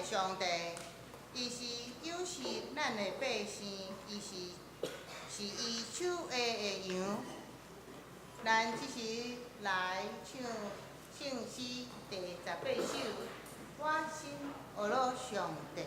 上帝，伊是有识咱的百姓，伊是伊手下的羊。咱即时来唱圣诗第18首，我心学了上帝。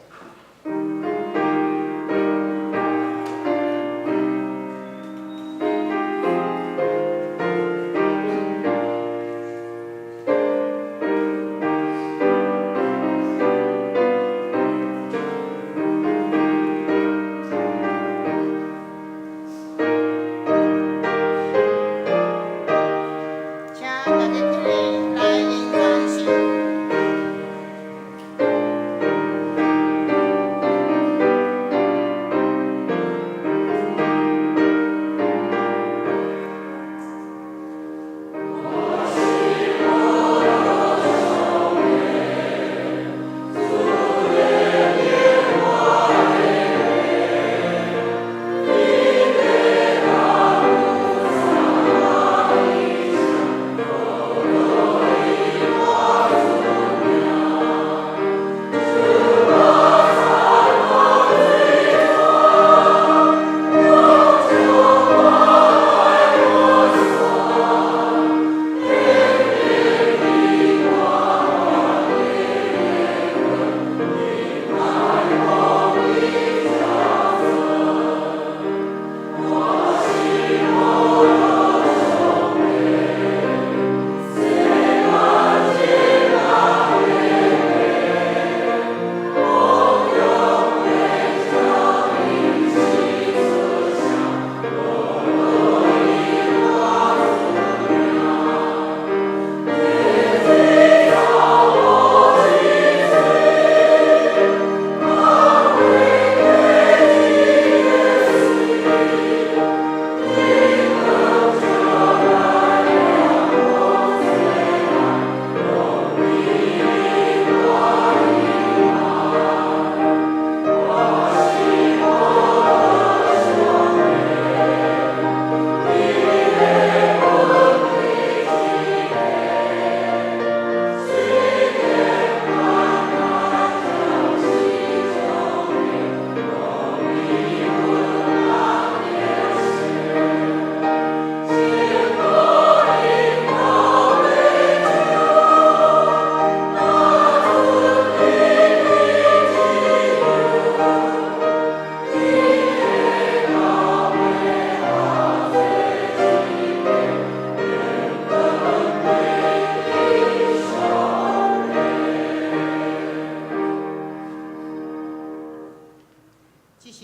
即时，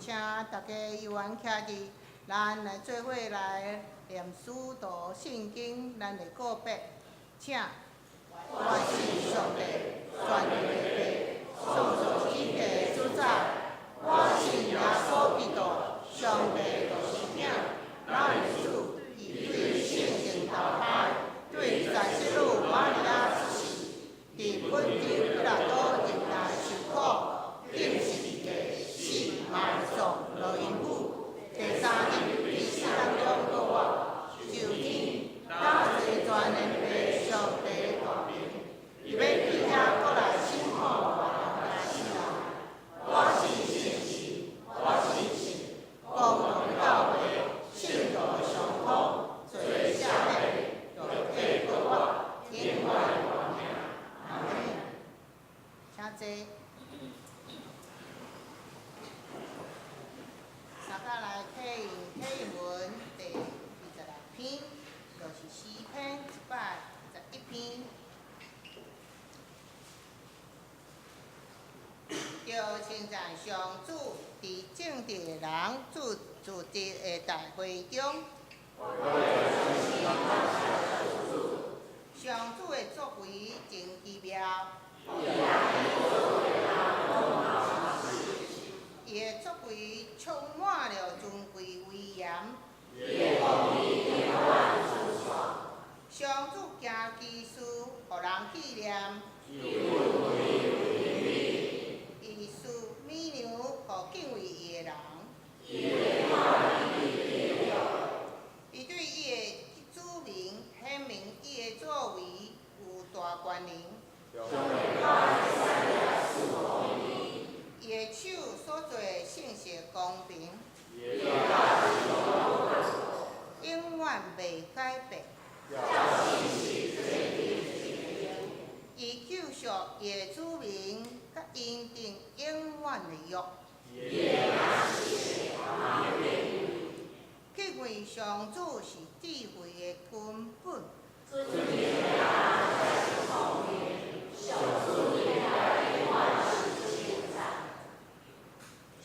请大家由阮徛伫，咱来做伙来念书读圣经，咱的告别，请。我是上帝，全能的父，创造天地主宰。我信耶稣基督，上帝就是囝，咱的主，伊对圣经头派，对在世路玛利亚出世，伫本地彼拉多迎来受苦，定是伫地。埋葬落因母，第三日伫死人中复活，就天打坐全能的上帝的大名，伊要去遐过来审判活人甲死人。我是信神，我是信公共的教会，信徒的上通，做社会，就替过我天外大名。阿门。请坐。大家来体文第26篇，就是诗篇121篇。要称赞上主，伫正直的人主持的大会中，上主的作为真奇妙，伊的作为充满了尊贵威严。上主行奇事，互人纪念。伊赐美牛，互敬畏伊的人。伊对伊的子民显明伊的作为有大权能。是智慧的根本。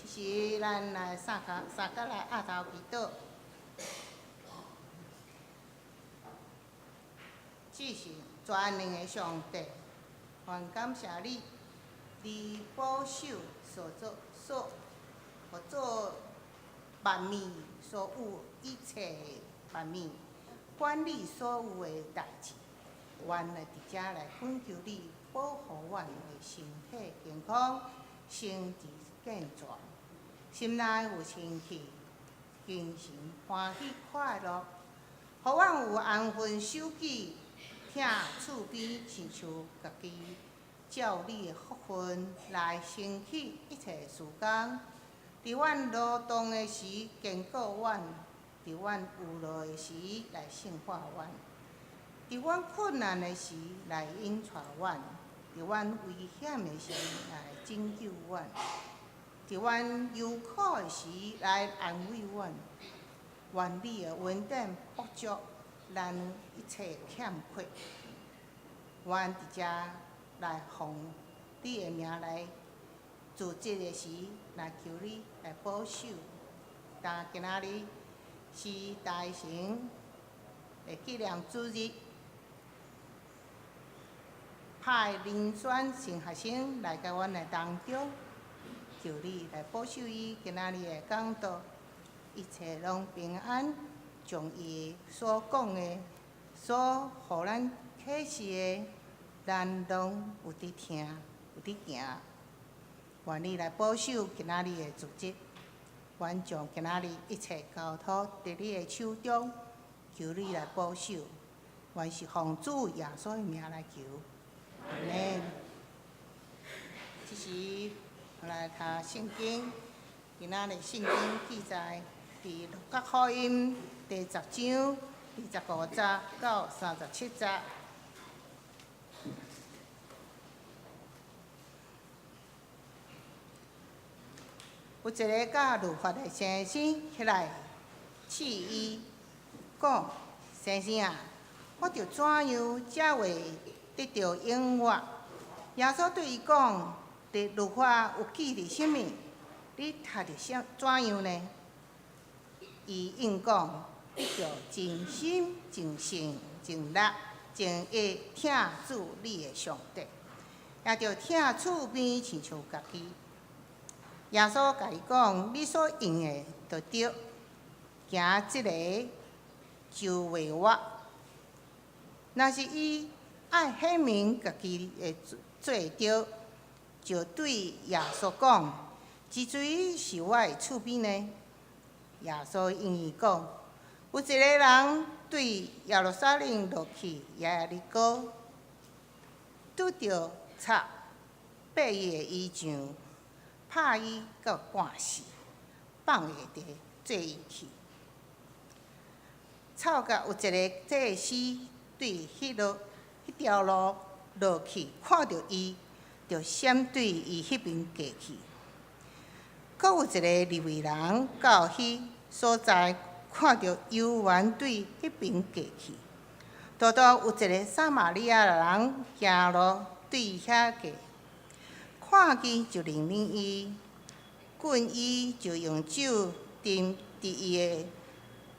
其实咱来三角来压头祈祷，只是全能的上帝，愿感谢你，你保守所做万物所有一切万物，管理所有的代志，愿来伫遮来恳求你保护阮的身体健康，身体健全，心内有清气，精神欢喜快乐，互阮有安分守己，疼厝边，亲像家己照你的福分来升起一切事工。伫阮劳动的时坚固阮，伫阮有路的时来圣化阮，伫阮困难的时来引带阮，伫阮危险的时来拯救阮，伫阮忧苦的时来安慰阮。愿你的恩典补足咱一切欠缺。阮伫遮来奉你的名来自责的时，来求你来保守。但今仔日是大成的纪念主日，派遴选新学生来到阮的当中，求你来保守伊今仔日的讲道，一切拢平安，将伊所讲的、所互咱启示的，咱拢有伫听，有伫行。愿你来保守今仔日的主日，愿将今仔日一切交托伫你的手中，求你来保守。愿是奉主耶稣的名来求。阿门。这时，我来读圣经。今仔日圣经记载伫《路加福音》第10章25节到37节。有一个教律法的先生起来试伊，讲：先生啊，我着怎样才会得到永活？耶稣对伊讲：律法有记伫啥物？你读着怎样呢？伊应讲：你着尽心、尽性、尽力、尽意疼主你的上帝，也着疼厝边亲像家己。耶稣甲伊讲：你所用的就对，行即个就袂活。若是伊爱显明家己的做对，就对耶稣讲：之水是我的厝边呢。耶稣应伊讲：有一个人对耶路撒冷落去耶利哥，拄着贼爬伊的衣裳，拍伊到半死，放下地做伊去。草甲有一个祭司对迄条路落去，看到伊，就闪对伊迄边过去。阁有一个利未人到迄所在，看到犹原对迄边过去。多多有一个撒玛利亚人行路对遐过，看见就怜悯伊，滚伊就用酒浸伫伊的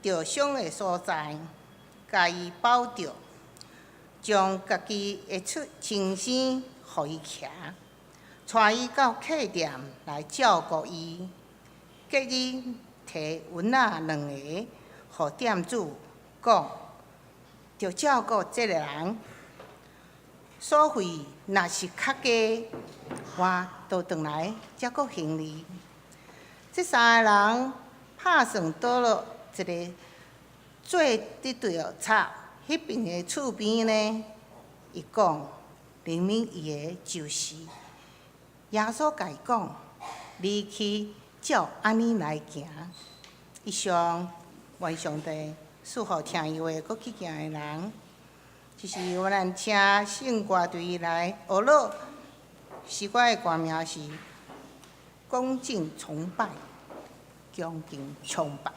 受伤的所在，甲伊包着，将家己的亲生互伊骑，带伊到客店来照顾伊。隔日摕蚊仔2个，互店主讲，着照顾这个人，所费若是较低，我倒转来才阁还你。这3个人拍算倒落一个最得着贼迄边的厝边呢。伊讲怜悯伊的就是。耶稣甲伊讲：你去照安尼来行。以上愿上帝赐福听伊话阁去行的人。就是我咱请圣歌队来学乐，诗歌的歌名是恭敬崇拜，恭敬崇拜。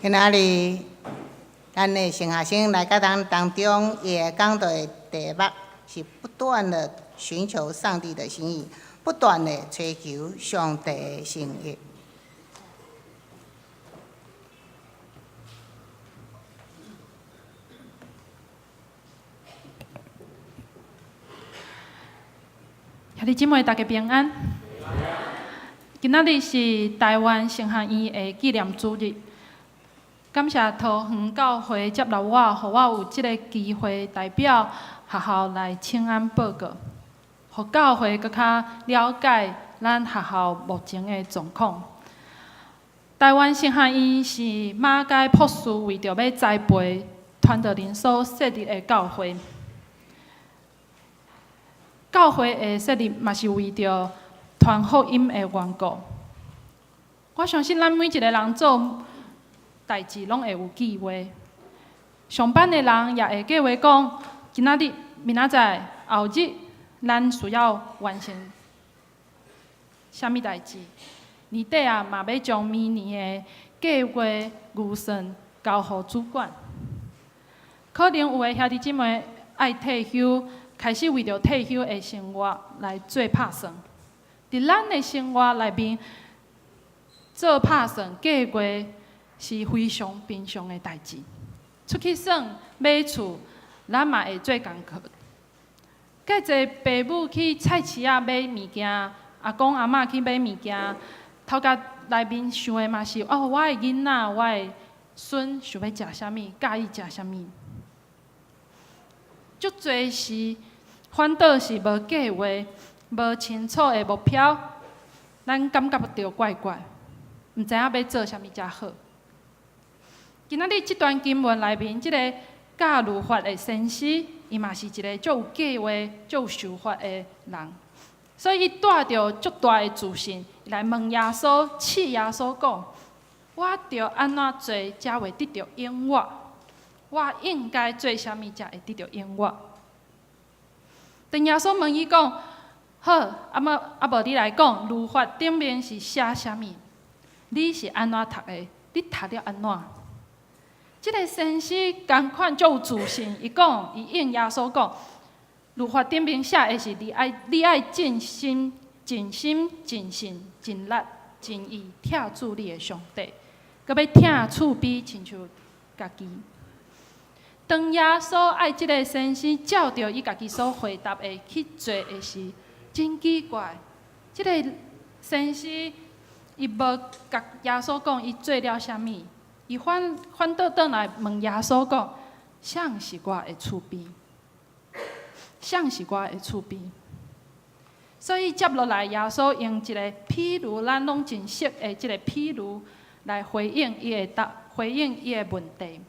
今仔日，咱的神学生来到咱当中，伊会讲到的题目是不断的寻求上帝的心意，不断的追求上帝的心意。兄弟姊妹，大家平安。今仔日是台湾神学院的纪念主日，感谢桃园教会接纳我，互我有即个机会代表学校来请安报告，互教会更较了解咱学校目前的状况。台湾神学院是马街朴素为着要栽培传道人所设立的教会。教会的设立嘛是为着传福音的缘故。我相信咱每一个人做代志拢会有计划。上班的人也会计划讲，今仔日、明仔载、后日，咱需要完成啥物代志。年底啊，嘛要将明年的计划预算交予主管。可能有的兄弟姊妹爱退休。开始为着退休的生活来做打算，伫咱的生活内面做打算计划是非常平常的代志。出去耍、买厝，咱嘛会做功课。介侪爸母去菜市仔买物件，阿公阿嬷去买物件，头壳内面想的嘛是哦，我的囡仔、我的孙想要食啥物，介意食啥物。足侪时，反倒是无计划、无清楚的目标，咱感觉着怪怪，毋知影要做啥物才好。今仔日这段经文内面，即个教律法的先师，伊嘛是一个足有计划、足有想法的人，所以伊带着足大的自信来问耶稣、试耶稣讲：我着安怎做才会得到永活？我应该做啥物才会得到永活？当耶稣问伊讲：好，无你来讲，律法顶面是写啥物？你是安怎读的？你读了安怎？即个先师同款足有自信，伊讲，伊应耶稣讲，律法顶面写的是你爱尽心、尽心、尽性、尽力、尽意疼主你的上帝，搁要疼厝边亲像家己。当耶稣爱即个先生照着伊家己所回答的去做的时，真奇怪。即个先生伊无甲耶稣讲伊做了啥物，伊反倒转来问耶稣讲：谁是我的厝边？谁是我的厝边？所以接落来，耶稣用一个譬如咱拢真熟的即个譬如来回应伊的问题。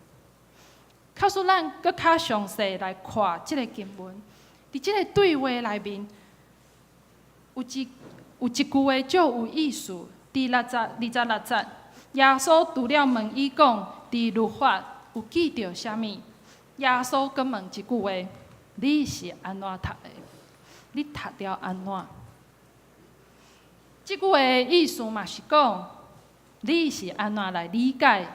告诉咱搁较详细来看即个经文，伫即个对话内面，有一句话足有意思。伫26节，耶稣除了问伊讲，伫律法有记着啥物？耶稣搁问一句话：你是安怎读的？你读了安怎？即句话的意思嘛是讲，你是安怎来理解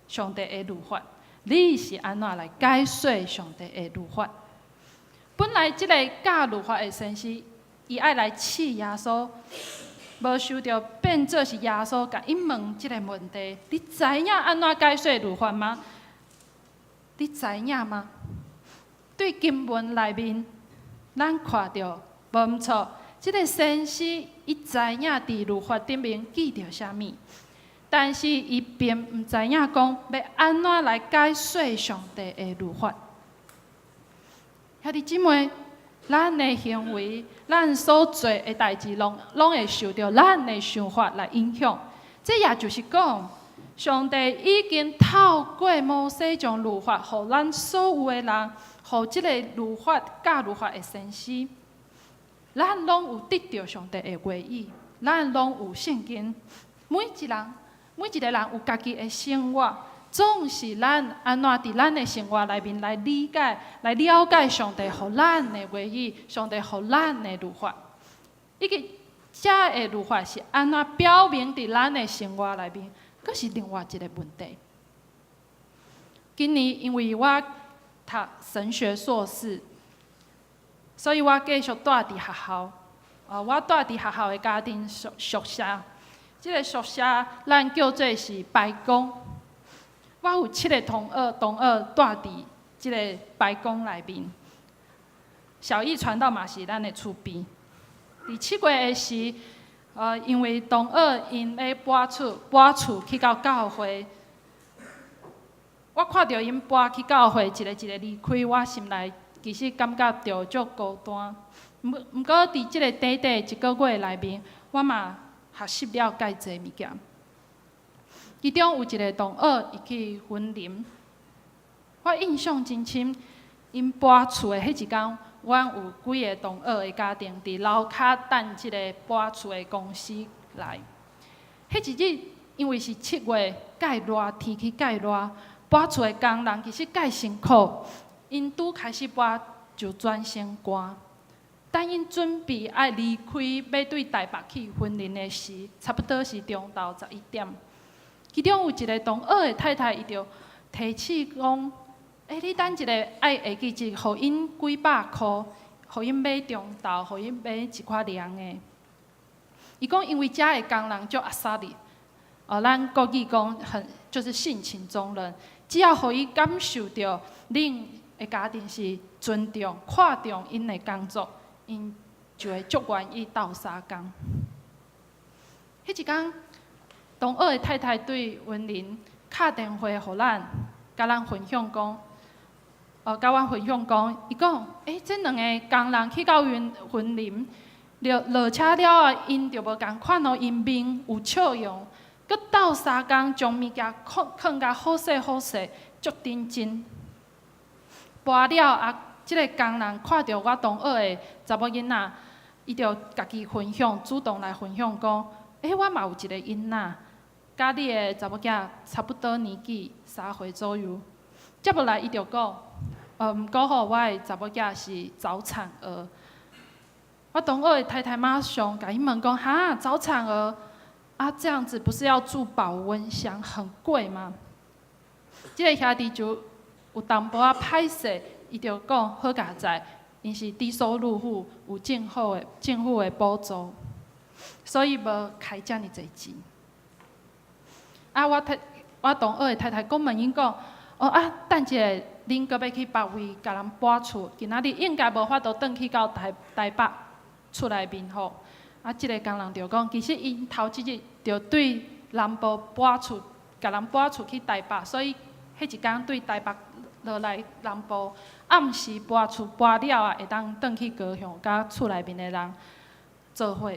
上帝的律法？你是安怎来解说上帝的律法？本来即个教律法的先师，伊爱来试耶稣，无想到变做是耶稣甲伊问即个问题：你知影安怎解说律法吗？你知影吗？对经文内面，咱看到无毋错，即个先师伊知影伫律法顶面记着啥物。但是，伊并毋知影讲要安怎来解说上帝的律法。兄弟姊妹，咱的行为、咱所做的代志，拢会受到咱的想法来影响。这也就是讲，上帝已经透过摩西将律法，互咱所有的人，互即个律法、教律法的先师，咱拢有得到上帝的话语，咱拢有圣经，每一个人有家己的生活，总是咱安怎伫咱的生活内面来理解、来了解上帝互咱的话语，上帝互咱的律法。伊个这的律法是安怎表明伫咱的生活内面，佫是另外一个问题。今年因为我读神学硕士，所以我继续住伫学校。我住伫学校的家庭宿舍，即个宿舍咱叫做是白宫。我有7个同学住伫即个白宫内面。小义传道嘛是咱的厝边。伫7月的时，因为同学因要搬厝去到教会，我看到因搬去教会一个一个离开，我心内其实感觉到足孤单。毋过伫即个短短1个月内面，我嘛学习了介济物件。其中有一个同学伊去婚林，我印象真深。因搬厝的迄一天，阮有几个同学的家庭伫楼骹等即个搬厝的公司来。迄一日因为是7月，介热，天气介热，搬厝的工人其实介辛苦。因拄开始搬就转身寒。等因准备要离开，要对台北去婚林的时，差不多是中昼11点。其中有一个同学的太太，伊就提起讲。你等一下，爱下记一，互因几百箍，互因买中昼，互因买一块凉的。伊讲，因为遮的工人足阿萨哩，咱国语讲就是性情中人，只要互伊感受到恁的家庭是尊重、看重因的工作，因就会足愿意斗相共。迄一天，同学的太太对文林敲电话互咱，甲咱分享讲。甲我分享讲，伊讲，这2个工人去到婚林，落车了啊，因就无共款哦，因面有笑容，佮斗相共将物件囥甲好势好势，足认真。搬了啊，即个工人看到我同学的查某囡仔，伊就家己分享，主动来分享讲，我嘛有一个囡仔，甲你的查某囝差不多年纪，3岁左右。接落来伊就讲。毋过吼，我的查某囝是早产儿。我同学的太太马上甲伊问讲：哈，早产儿啊，这样子不是要住保温箱，很贵吗？这个兄弟就有淡薄仔歹势，伊就讲好佳在，因是低收入户，有政府的补助，所以无开遮尔侪钱。我同学的太太讲问因讲：等一下。恁阁要去别位甲人搬厝，今仔日应该无法度转去到台北厝内面吼。即个工人就讲，其实因头一日就对南部搬厝，甲人搬厝去台北，所以迄一天对台北落来南部，暗时搬厝搬了啊，会当转去高雄，甲厝内面的人做伙。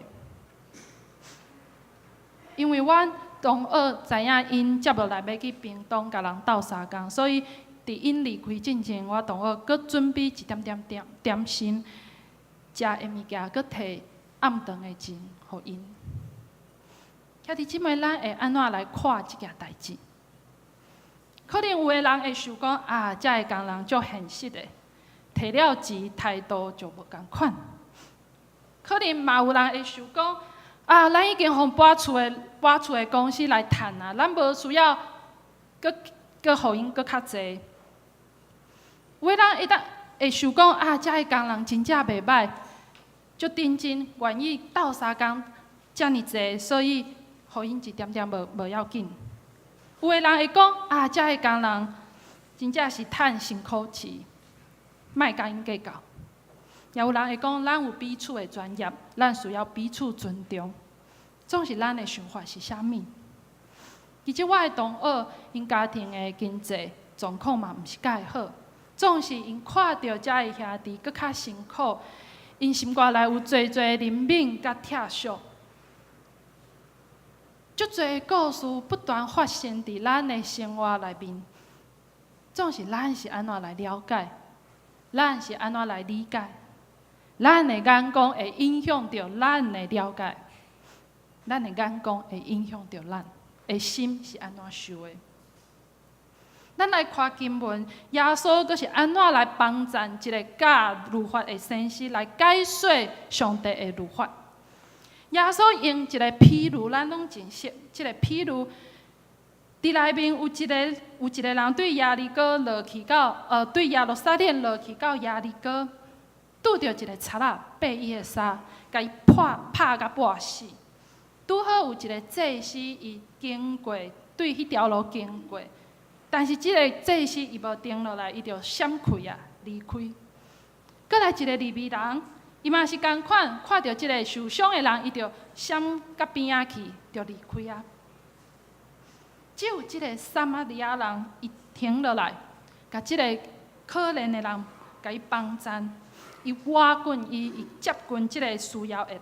因为阮同学知影因接落来要去屏东甲人斗相共，所以。伫因离开之前，我同学阁准备一点心，食的物件，阁摕暗顿的钱互因。兄弟姊妹，咱会安怎来看即件代志？可能有个人会想讲，遮个工人足现实的，摕了钱态度就无共款。可能嘛有人会想讲，咱已经互搬厝的公司来趁啊，咱无需要阁互因阁较济。有个人会想讲，遮个工人真正袂歹，足认真，愿意斗相共遮尔济，所以互因一点点无要紧。有个人会讲，遮个工人真正是趁辛苦钱，莫甲因计较。也有人会讲，咱有彼此的专业，咱需要彼此尊重。总是咱的想法是啥物？其实我的同学，因家庭的经济状况嘛，毋是介好。总是因看到遮个兄弟搁较辛苦，因心肝内有侪侪怜悯甲疼惜。足侪故事不断发生伫咱的生活内面，总是咱是安怎来了解，咱是安怎来理解，咱的眼光会影响着咱的了解，咱的眼光会影响着咱的心是安怎想的。咱来看经文，耶稣阁是安怎来帮助一个教律法的先师来解说上帝的律法。耶稣用一个譬喻，咱拢真熟。这个譬喻伫内面有一个人对耶利哥落去到对耶路撒冷落去到耶利哥，拄着一个贼仔爬伊的衫，甲伊拍甲半死。拄好有一个祭司伊经过，对迄条路经过，但是即个祭司伊无停落来，伊就闪开啊离开。搁来一个利未人，伊嘛是共款，看到即个受伤的人，伊就闪到边仔去，就离开啊。只有即个撒玛利亚人，伊停落来，甲即个可怜的人，甲伊帮赞，伊挖滚伊接近即个需要的人。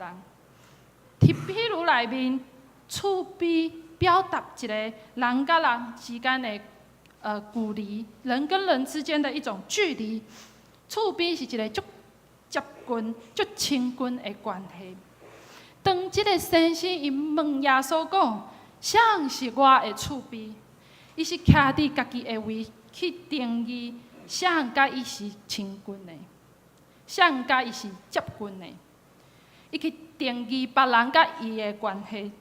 譬如内面厝边表达一个人甲人之间的距离，人跟人之间的一种距离。厝边是一个足接近、足亲近的关系。当即个先生伊问耶稣讲：“谁是我的厝边？”伊是徛伫家己的位去定义谁甲伊是亲近的，谁甲伊是接近的。伊去定义别人甲伊的关系。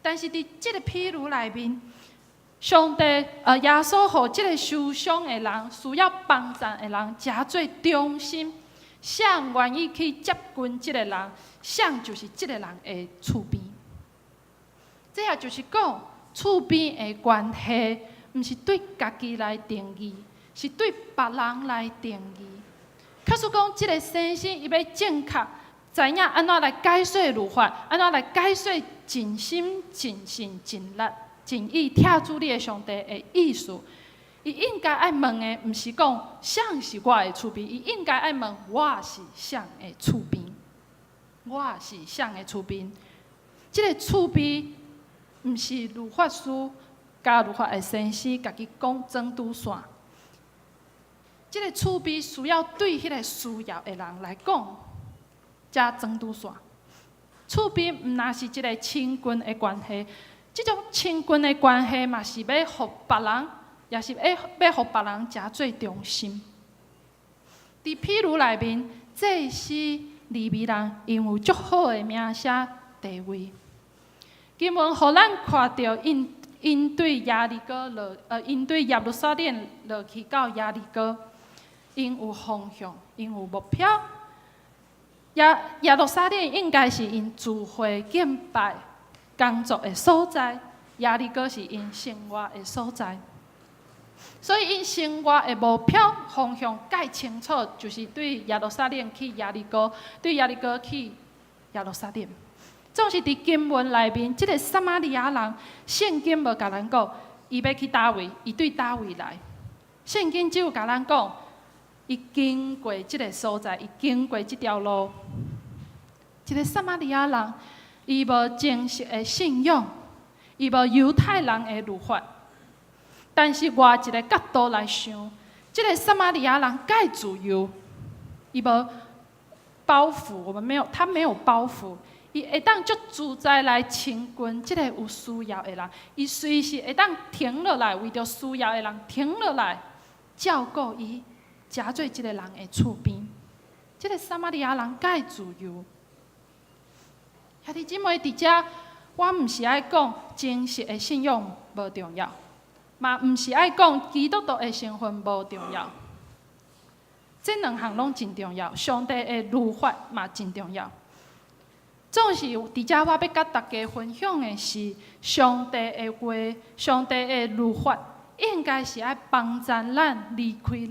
但是伫即个譬如内面，上帝耶稣互即个受伤的人、需要帮助的人，诚做忠心。谁愿意去接近即个人，谁就是即个人的厝边。这也就是讲，厝边的关系，毋是对家己来定义，是对别人来定义。假使讲，即个先生伊要正确知影安怎来解说律法，安怎来解说尽心、尽性、尽力、尽意听主你的上帝的意思，伊应该爱问的，毋是讲谁是我的厝边，伊应该爱问我是谁的厝边，我是谁的厝边。即个厝边，毋是律法师甲律法的先生家己讲整拄线。即个厝边需要对迄个需要的人来讲，才整拄线。厝边毋若是一个亲近的关系，即种亲近的关系嘛是要互别人，也是要互别人诚做忠心。伫譬如内面，祭司利未人因有足好的名声地位，经文互咱看到因对耶利哥因对耶路撒冷落去到耶利哥，因有方向，因有目标。耶路撒冷应该是因聚会敬拜工作的所在，耶利哥是因生活的所在。所以因生活的目标方向介清楚，就是对耶路撒冷去耶利哥，对耶利哥去耶路撒冷。总是伫经文内面，即个撒玛利亚人，圣经无甲咱讲，伊要去倒位，伊对倒位来。圣经只有甲咱讲，伊经过即个所在，伊经过即条路。一个撒玛利亚人，伊无正式的信仰，伊无犹太人的律法。但是换一个角度来想，即个撒玛利亚人介自由，伊无包袱，他没有包袱。伊会当足自在来亲近即个有需要的人，伊随时会当停落来，为着需要的人停落来，照顾伊，诚做即个人的厝边。即个撒玛利亚人介自由。兄弟姊妹，伫遮，我毋是爱讲真实的信仰无重要，嘛毋是爱讲基督徒的身份无重要。这两项拢真重要，上帝的律法嘛真重要。总是伫遮，我要甲大家分享的是上帝的话，上帝的律法，应该是爱帮助咱离开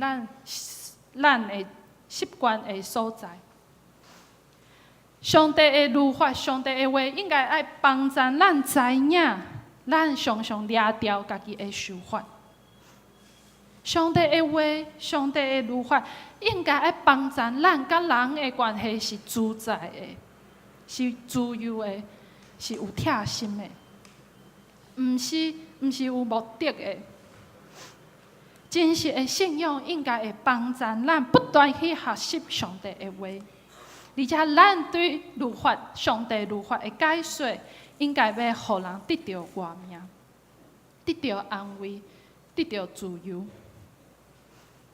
咱的习惯的所在。上帝的律法，上帝的话，应该爱帮助咱知影，咱常常掠掉家己的想法。上帝的话，上帝的律法，应该爱帮助咱甲人的关系是自在的。是自由的，是有贴心的，毋是有目的的。真实的信仰应该会帮助咱不断去学习上帝的话，而且咱对律法、上帝律法的解说，应该要互人得到活命，得到安慰，得到自由。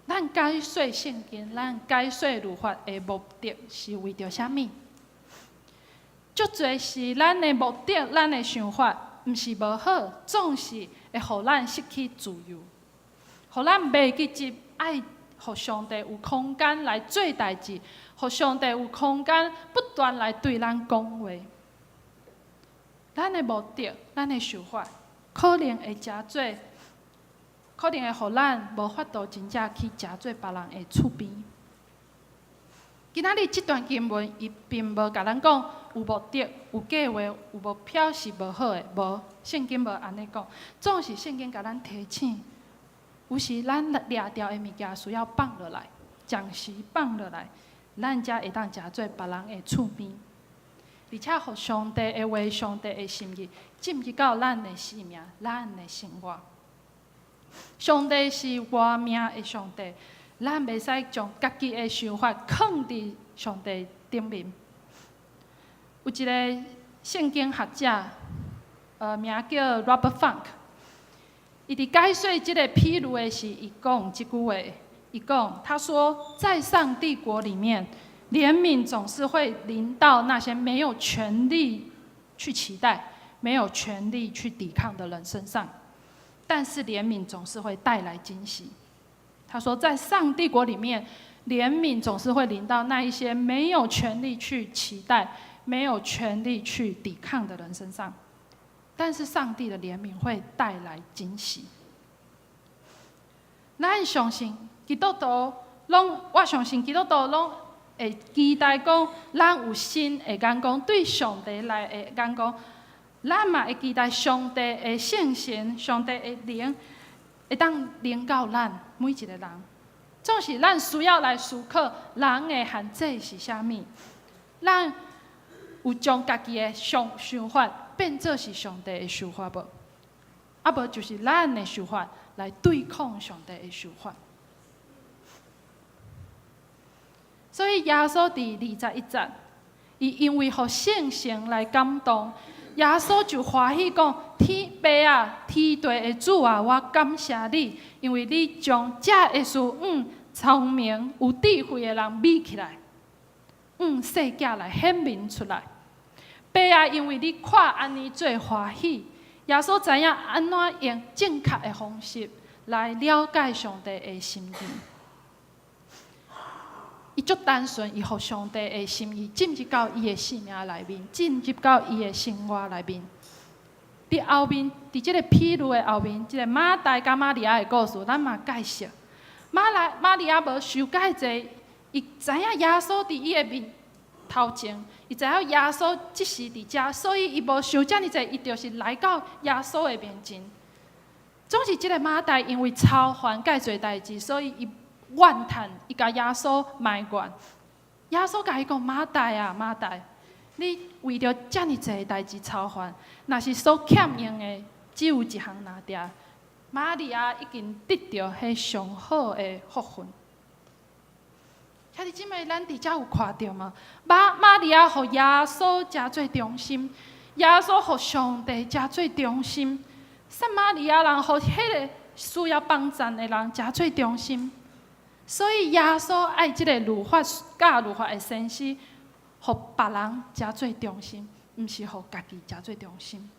咱解说圣经，咱解说律法的目的是为着啥物？足侪是咱的目的，咱的想法，毋是无好，总是会互咱失去自由，互咱袂记得爱，互上帝有空间来做代志，互上帝有空间不断来对咱讲话。咱的目的，咱的想法，可能会诚做，可能会互咱无法度真正去诚做别人的厝边。今仔日这段经文，伊并无甲咱讲有目的、有计划、有目标是无好的，无圣经无安尼讲，总是圣经甲咱提醒，有时咱掠掉的物件需要放落来，暂时放落来，咱才会当诚做别人的厝边，而且互上帝的话、上帝的心意进入到咱的生命、咱的生活。上帝是活命的上帝。咱袂使将家己的想法放伫上帝顶面。有一个圣经学者，名叫 Robert Funk， 伊伫解说即个譬如的时，伊讲即句话，伊讲，他说，在上帝国里面，怜悯总是会临到那些没有权利去期待、没有权利去抵抗的人身上，但是怜悯总是会带来惊喜。他说，在上帝国里面，怜悯总是会临到那一些没有权利去期待、没有权利去抵抗的人身上，但是上帝的怜悯会带来惊喜。咱相信基督徒我相信基督徒拢会期待讲，咱有心会讲对上帝来会讲，咱嘛会期待上帝的圣神、上帝的灵。会当领到咱每一个人，总是咱需要来思考人的限制是啥物。咱有将家己的想法变做是上帝的想法无？啊无就是咱的想法来对抗上帝的想法。所以耶稣伫21节，伊因为互圣神来感动。耶稣就欢喜讲：爸啊，天地的主啊，我感谢你，因为你将这个事聪明有智慧的人美起来，世界来显明出来。爸啊，因为你看安尼做欢喜，耶稣知影安怎用正确的方式来了解上帝的心意。伊足单纯，伊互上帝的心意进入到伊的生命内面，进入到伊的生活内面。伫后面，伫即个譬如的后面，即个马大甲玛利亚的故事，咱嘛介绍。玛利亚无受介济，伊知影耶稣伫伊的面头前，伊知影耶稣即时伫遮，所以伊无想遮尔济，伊就是来到耶稣的面前。总是即个马大因为操烦介济代志，所以伊怨叹，伊甲耶稣埋怨。耶稣甲伊讲：马大啊，马大，你为着遮尔济代志操烦，若是所欠用的，只有一项拿定。玛利亚已经得到迄上好的福分。兄弟姊妹，咱伫遮有看到吗？玛利亚互耶稣诚最忠心，耶稣互上帝诚最忠心。撒玛利亚人互迄个需要帮助的人诚最忠心。所以耶稣爱即个律法教律法的先师，互别人诚最忠心，毋是互家己诚最忠心。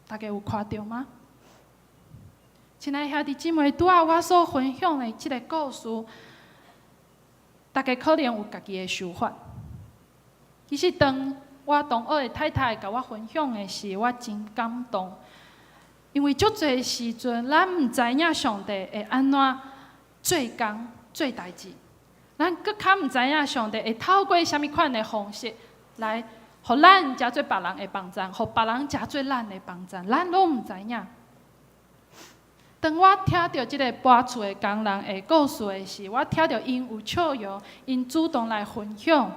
大家有看到吗？亲爱的兄弟姊妹，拄仔我所分享的即个故事，大家可能有家己的想法。其实当我同学的太太甲我分享的时，我真感动，因为足侪时阵，咱毋知影上帝会安怎做工做代志，咱搁较毋知影上帝会透过啥物款的方式来，互咱诚做别人的帮助，互别人诚做咱的帮助，咱拢毋知影。当我听到即个搬厝的工人的故事的时，我听到因有笑容，因主动来分享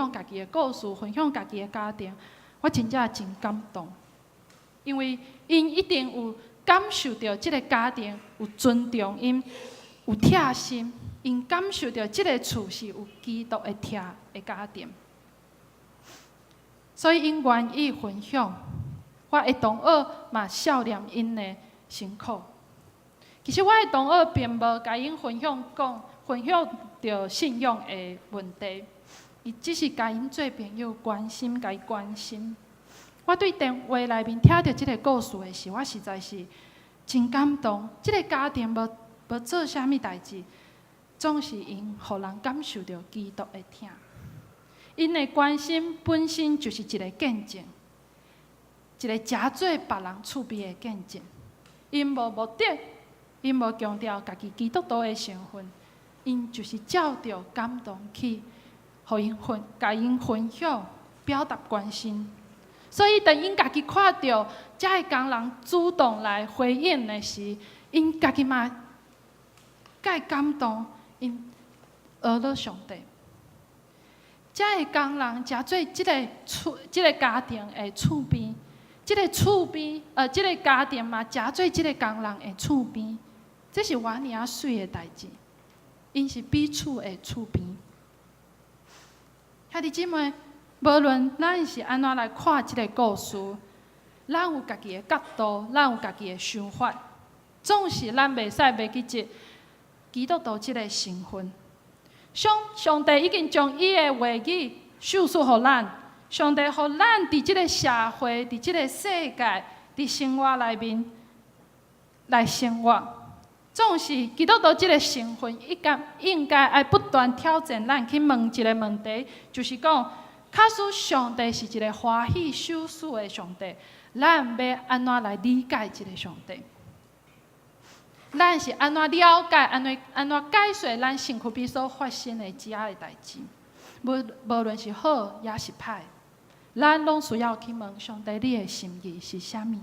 家己的故事，分享家己的家庭，我真正真感动。因为因一定有感受到即个家庭有尊重因，有贴心，因感受到即个厝是有基督的贴的家庭，所以因愿意分享。我的同学嘛笑念因的辛苦。其实我的同学并无甲因分享到信仰的问题，伊只是甲因做朋友，甲伊关心。我对电话内面听到即个故事的时候，我实在是真感动。即个家庭无做啥物代志，总是因互人感受到基督的疼。因的关心本身就是一个见证，一个诚做别人厝边的见证。因无目的，因无强调家己基督徒的身份，因就是照着感动去，甲因分享，表达关心。所以，当因家己看到遮个工人主动来回应的时，因家己嘛介感动，因学了上帝。遮个工人诚做即个家庭的厝边，即个家庭嘛，诚做即个工人的厝边，这是偌尔水的代志。因是彼此的厝边。兄弟姊妹，无论咱是安怎来看即个故事，咱有家己的角度，咱有家己的想法，总是咱袂使袂记即基督徒即个身份。上帝已经将伊的话语叙述予咱，上帝予咱伫即个社会、伫即个世界、伫生活内面来生活。总是基督徒即个身份，应该爱不断挑战咱去问一个问题，就是讲，假使上帝是一个欢喜受死的上帝，咱要安怎来理解即个上帝？咱是安怎了解、安怎解说咱身躯边所发生的遮个代志？无论是好也是歹，咱拢需要去问上帝你的心意是啥物？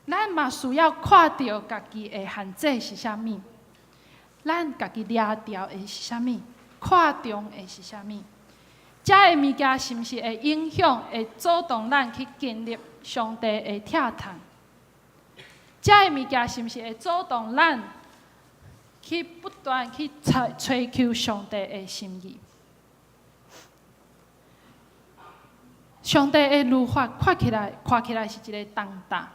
咱嘛需要看到家己的限制是啥物？咱家己抓牢的是啥物？看重的是啥物？遮个物件是毋是会影响、会阻挡咱去经历上帝的疼痛？遮个物件是毋是会阻挡咱去不断去追求上帝的心意？上帝的律法看起来是一个重担，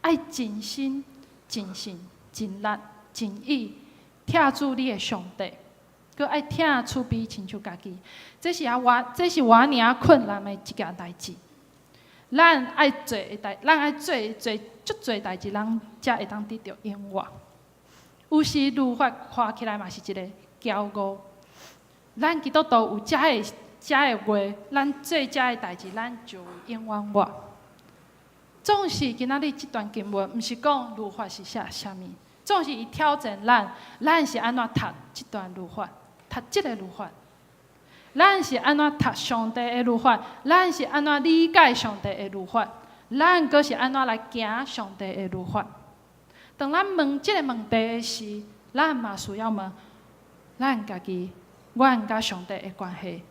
爱真心、真性、真力、真意疼住你的上帝，佮爱疼厝边亲像家己，这是偌尔困难的一件代志。咱爱做足侪代志，咱才会当得到永活。有时律法看起来嘛是一个骄傲，咱基督徒有遮个话，咱做遮个代志，咱就有永远活。总是今仔日这段经文，毋是讲律法是啥物，总是伊挑战咱是安怎读这段律法，读这个律法。咱是安怎读上帝的律法？咱是安怎理解上帝的律法？咱阁是安怎来行上帝的律法？当咱问这个问题的时，咱嘛需要问咱家己，阮甲上帝的关系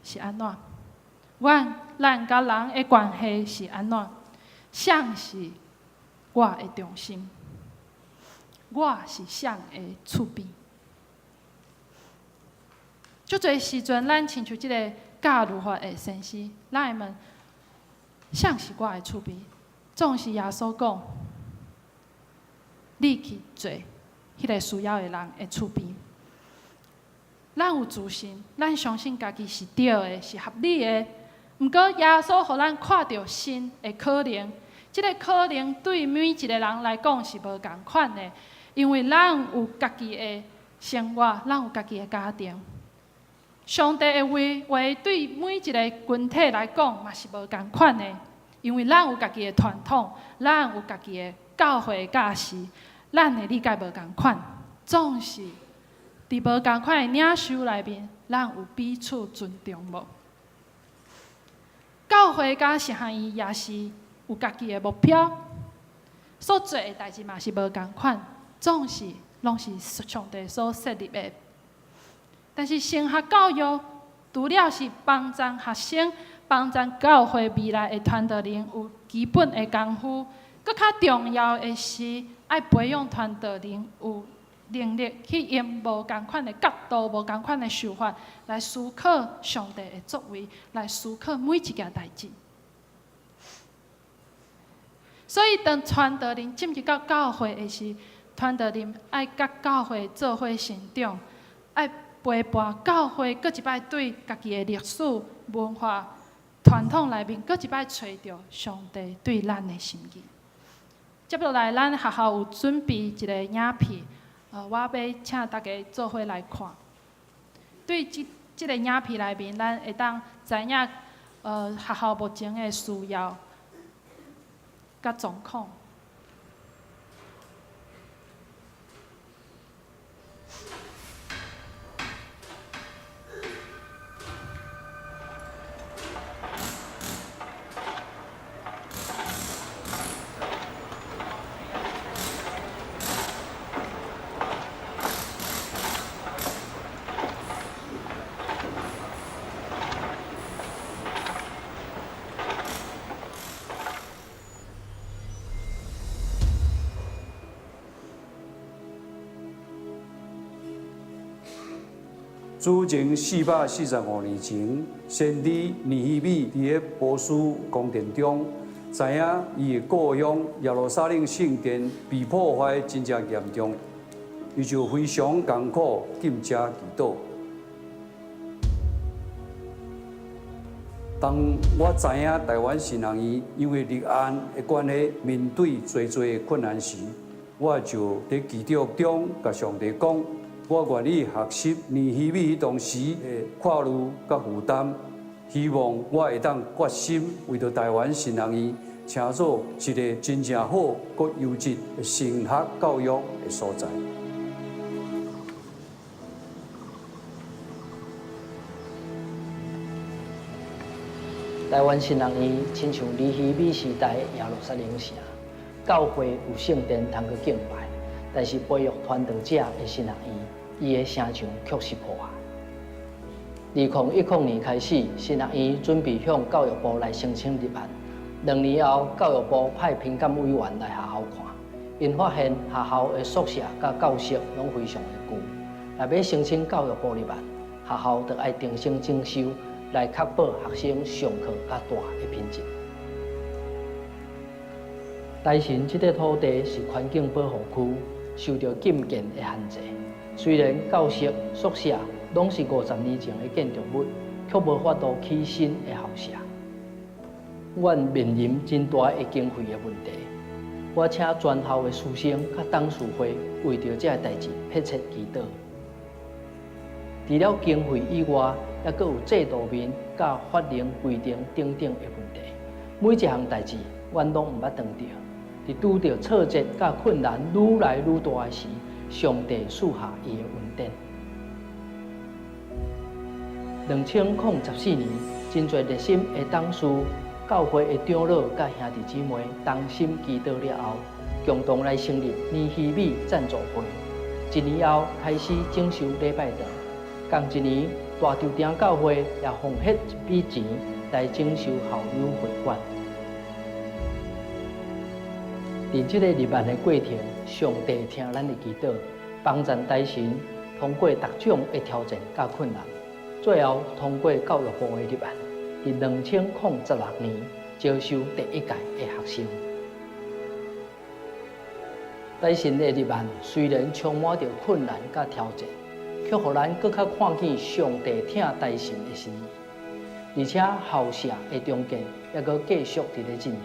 是安怎？咱甲人的关系是安怎？谁是我的中心？我是谁的厝边？足侪时阵，咱亲像即个教律法的先师，咱会问：谁是我的厝边？总是耶稣讲，你去做迄个需要的人的厝边。咱有自信，咱相信家己是对的，是合理的。毋过耶稣互咱看到新的可能，即个可能对每一个人来讲是无共款的，因为咱有家己的生活，咱有家己的家庭。上帝的话对每一个群体来讲嘛是无共款的，因为咱有家己的传统，咱有家己的教会教示，咱的理解无共款，总是伫无共款的领袖内面，咱有彼此尊重无？教会甲圣伊也是有家己的目标，所做的代志嘛是无共款，总是拢是上帝所设立的。但是神学教育除了是帮助学生、帮助教会未来的传道人有基本的功夫，更较重要的是爱培养传道人有能力去用无共款的角度、无共款的想法来思考上帝的作为，来思考每一件代志。所以，当传道人进入到教会的时，传道人爱甲教会做伙成长，爱陪伴教会，搁一摆对家己的历史文化、传统内面，搁一摆找到上帝对咱的心意。接落来，咱学校有准备一个影片，我要请大家做伙来看。对即个影片内面，咱会当知影学校目前的需要甲状况。自前445年前，先知尼希米伫个波斯宫殿中，知影伊的故乡耶路撒冷圣殿被破坏真正严重，伊就非常艰苦禁食祈祷。当我知影台湾新人院因为立案的关系面对侪困难时，我就伫祈祷中甲上帝讲。我愿意学习尼希米当时的跨路甲负担，希望我会当决心为着台湾新人院，请做一个真正好、搁优质的升学教育的所在。台湾新人院亲像尼希米时代的耶路撒冷城，教会有圣殿通去敬拜，但是培育传道者的新人院。伊的城墙确实破坏。2010年开始，新学院准备向教育部来申请入案。2年后，教育部派评鉴委员来学校看，因发现学校的宿舍甲教室拢非常的旧。若要申请教育部入案，学校就要重新征收，来确保学生上课甲大的品质。台神这块土地是环境保护区，受到禁建的限制。虽然教室、宿舍拢是50年前的建筑物，却无法度起新的校舍。阮面临真大的经费的问题，我请全校的师生甲董事会为着这代志迫切祈祷。除了经费以外，还佫有制度面甲法令规定等等的问题。每一项代志，阮拢毋捌当着。伫拄着挫折甲困难愈来愈大的时，上帝赐下伊的恩典。2014年，真侪热心的董事、教会的长老甲兄弟姊妹同心祈祷了后，共同来成立尼希米赞助会。1年后开始整修礼拜堂，同一年大洲町教会也奉献一笔钱来整修校友会馆。伫这个入案的过程，上帝听咱的祈祷，帮助台神通过各种的挑战甲困难，最后通过教育部的入案，伫2016年招收第1届的学生。台神的入案虽然充满着困难甲挑战，却互咱更较看见上帝听台神的心意，而且校舍的重建也阁继续伫咧进行。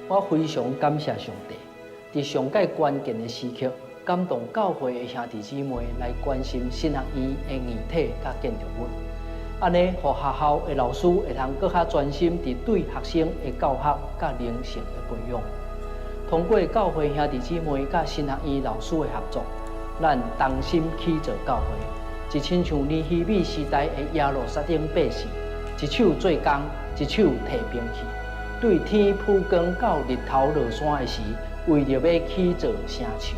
我非常感谢上帝，伫上界关键的时刻，感动教会的兄弟姊妹来关心新学院的硬体甲建筑物，安尼，互学校的老师会通更较专心伫对学生的教学甲灵性的培养。通过教会兄弟姊妹甲新学院老师的合作，咱同心起造教会，就亲像尼希米时代的耶路撒冷百姓，一手做工，一手提兵器。对天曝光到日头落山的时，为着要起造城墙。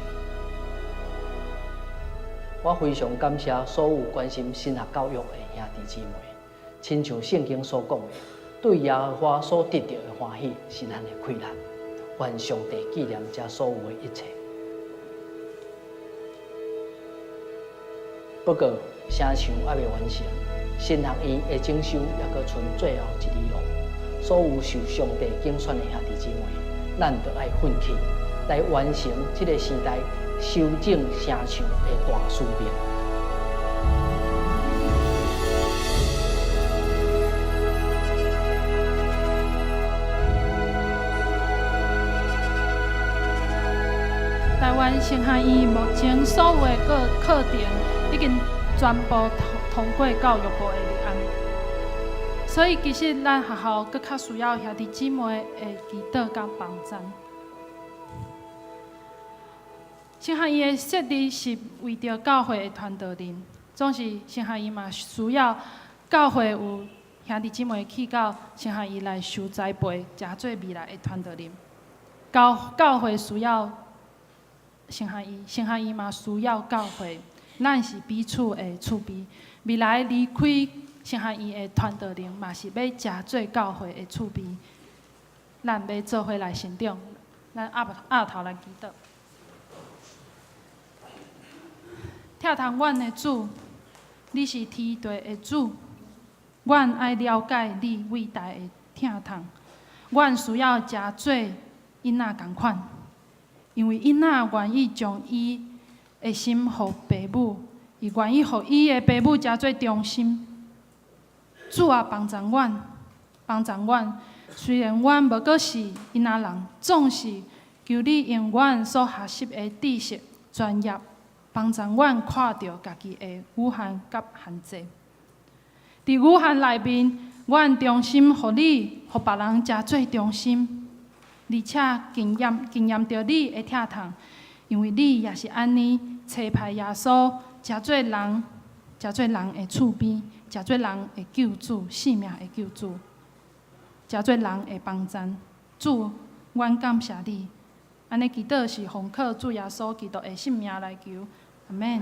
我非常感谢所有关心新学教育的兄弟姊妹，亲像圣经所讲的，对耶和华所得到的欢喜是咱的快乐。愿上帝纪念这所有的一切。不过，城墙还未完成，新学院的整修也阁剩最后一里路。所有受上帝拣选的兄弟姊妹，咱着爱奋起，来完成这个时代修整城墙的大使命。湾圣学院目前所有的课程已经全部通过教育部的立案，所以其实咱学校更较需要兄弟姊妹的祈祷甲帮赞。圣学院的设立是为着教会的传道人，总是圣学院嘛需要教会有兄弟姊妹去到圣学院来受栽培，成做未来的传道人。教会需要圣学院，圣学院嘛需要教会，咱是彼此的厝边。未来离开圣学院的传道人，嘛是要成做教会的厝边。咱要做伙来成长，咱压头来祈祷。疼痛阮的主，你是天地的主，阮爱了解你伟大的疼痛，阮需要成做囡仔同款，因为囡仔愿意将伊的心予父母，伊愿意予伊的父母成做中心。主啊，帮助阮，帮助阮。虽然阮无过是囡仔人，总是求你用阮所学习的知识、专业。帮助阮看到家己的有限甲限制，伫有限内面，阮忠心互你，互别人成做忠心，而且经验到你的疼痛，因为你也是安尼差派耶稣，成做人的厝边，成做人的救主，性命的救主，成做人的帮赞。主，阮感谢你。安尼祈祷是奉靠主耶稣基督的圣名来求，阿门。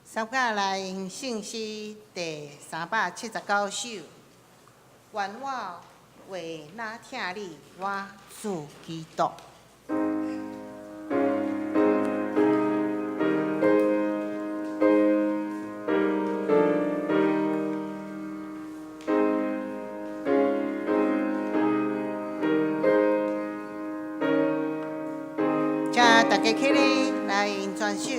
三甲来用圣诗第379首，愿我为那听你我主基督。请大家起立来用全首。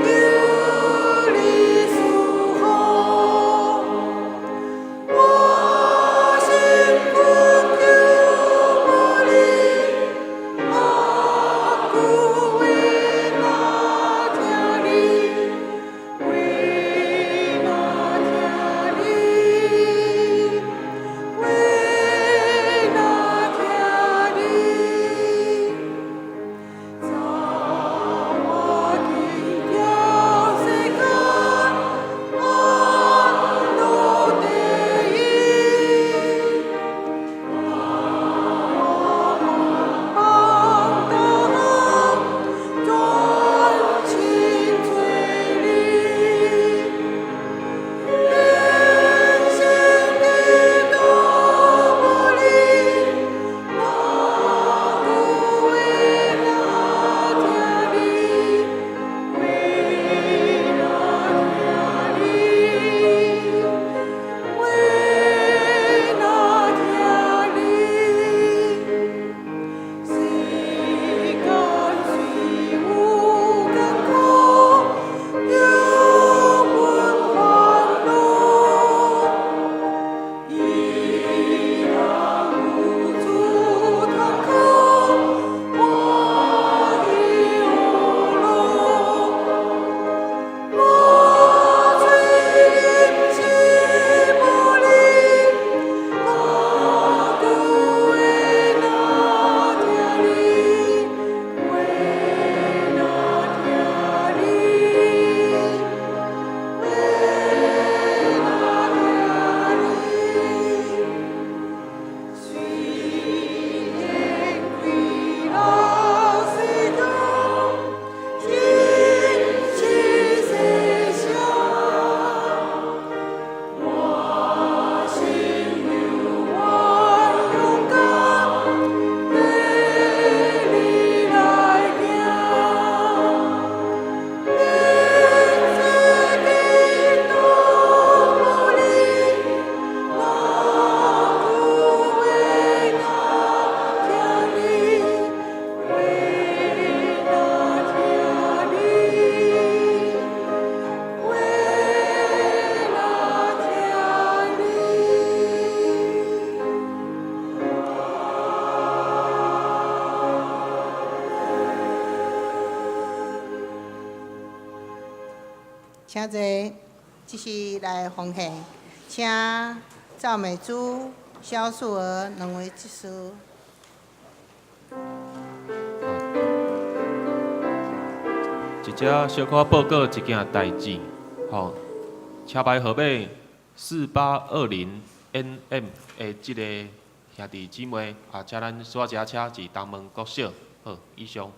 有你属乎请坐，即时来奉献，请赵美珠、萧素娥两位执事。一只小可报告一件代志，吼，车牌号码4820NM 的即个兄弟姊妹，请咱所驾车至东门国小。好，以上。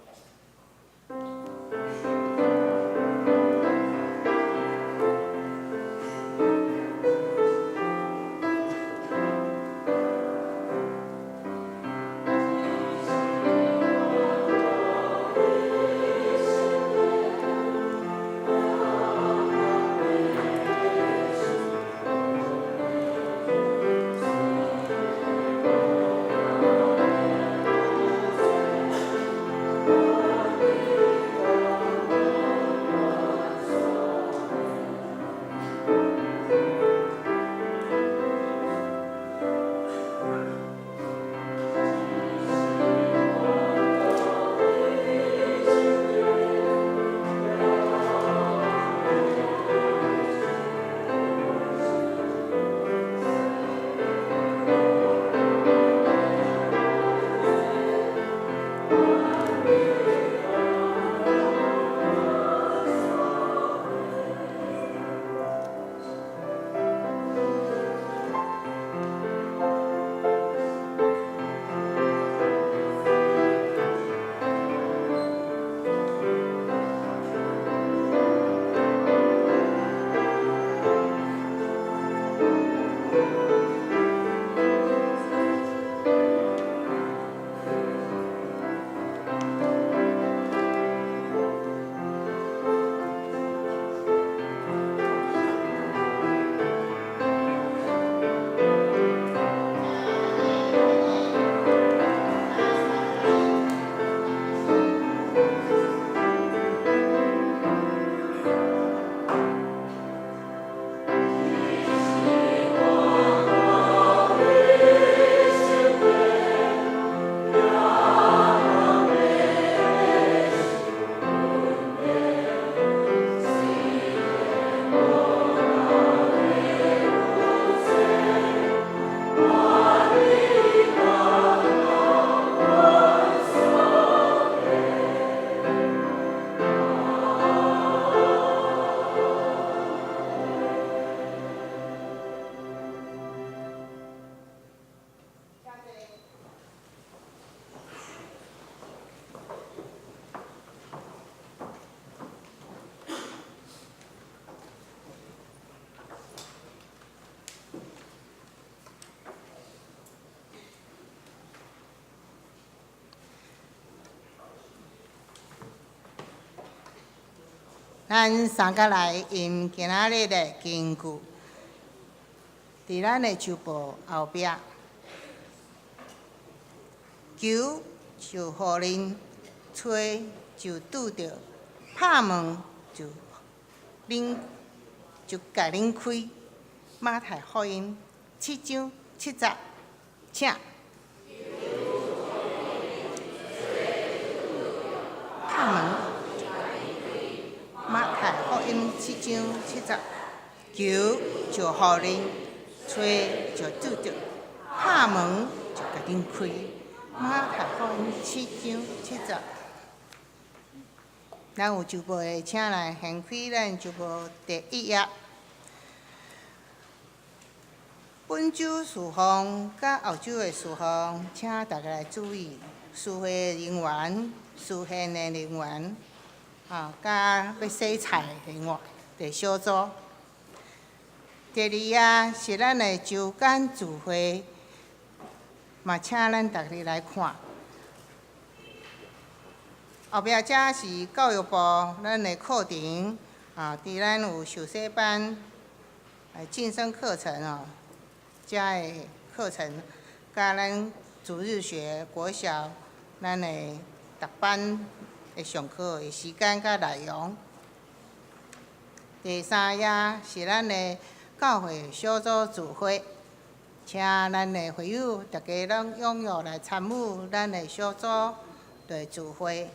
咱三个来因今仔日的经句，伫咱的手部后壁，求就互恁，吹就拄着，拍门就甲恁开。马太福音7章7节，请。拍门。马太福音7章7节，求就互恁，吹就拄着，拍门就甲恁开。马太福音7章7节，咱有就部的，请来掀开咱就部第1页。本周事项甲后周的事项，请大家来注意，司会人员、司宪的人员。甲要洗菜的人员的小组。第2页是咱的周间聚会，嘛请咱逐日来看。后壁则是教育部咱的课程，伫咱有手写班、晋升课程遮的课程，甲咱主日学国小咱的逐班。会上课的时间甲内容。第3页是咱的教会小组聚会，请咱的会友大家拢踊跃来参与咱的小组的聚会。